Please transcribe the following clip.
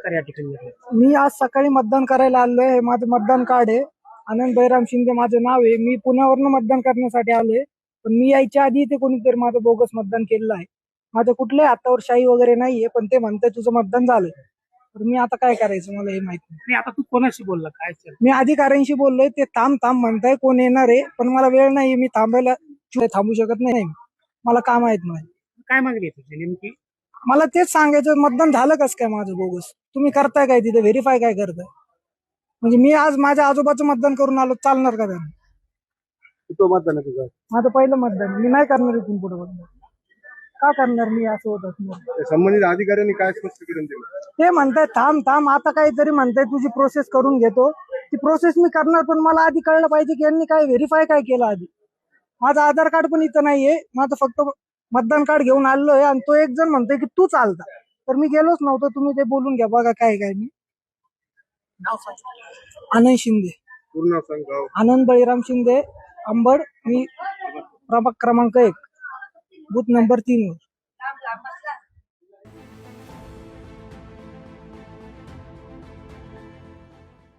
तर या ठिकाणी घेतलं. मी आज सकाळी मतदान करायला आलोय. हे माझं मतदान कार्ड आहे. आनंद बैराम शिंदे माझं नाव आहे. मी पुण्यावरनं मतदान करण्यासाठी आलोय. पण मी यायच्या आधी इथे कोणीतरी माझं बोगस मतदान केलेलं आहे. माझं कुठल्याही हातावर शाही वगैरे नाहीये, पण ते म्हणताय तुझं मतदान झालंय. तर मी आता काय करायचं मला हे माहित नाही. नाही, आता तू कोणाशी बोलला काय चल? मी अधिकाऱ्यांशी बोललोय, ते थांब थांब म्हणताय, कोण येणार आहे, पण मला वेळ नाही. मी थांबू शकत नाही. मला काम आहेत नाही. काय मागणी आहे तुझी नेमकी? मला तेच सांगायचं, मतदान झालं कसं काय माझं बोगस? तुम्ही करताय काय तिथे? व्हेरीफाय काय करताय? म्हणजे मी आज माझ्या आजोबाचं मतदान करून आलो, चालणार का त्यांना? तो मतदान आहे तुझं? माझं पहिलं मतदान. मी नाही करणार इथून पुढे मतदान. का करणार मी असं होत असणार? संबंधित अधिकाऱ्यांनी काय स्पष्टीकरण दिलं? ते म्हणताय थांब थांब, आता काहीतरी म्हणताय तुझी प्रोसेस करून घेतो. ती प्रोसेस मी करणार, पण मला आधी कळलं पाहिजे की यांनी काय व्हेरीफाय काय केलं आधी. माझं आधार कार्ड पण इथं नाहीये. माझं फक्त मतदान कार्ड घेऊन आलोय आणि तो एक जण म्हणतोय की तू चालता, तर मी गेलोच नव्हतो. तुम्ही ते बोलून घ्या, बघा काय काय. मी आनंद शिंदे, पूर्ण सांग गाव. आनंद बळीराम शिंदे, अंबड. मी प्रभाग क्रमांक 1, बूथ नंबर 3 वर.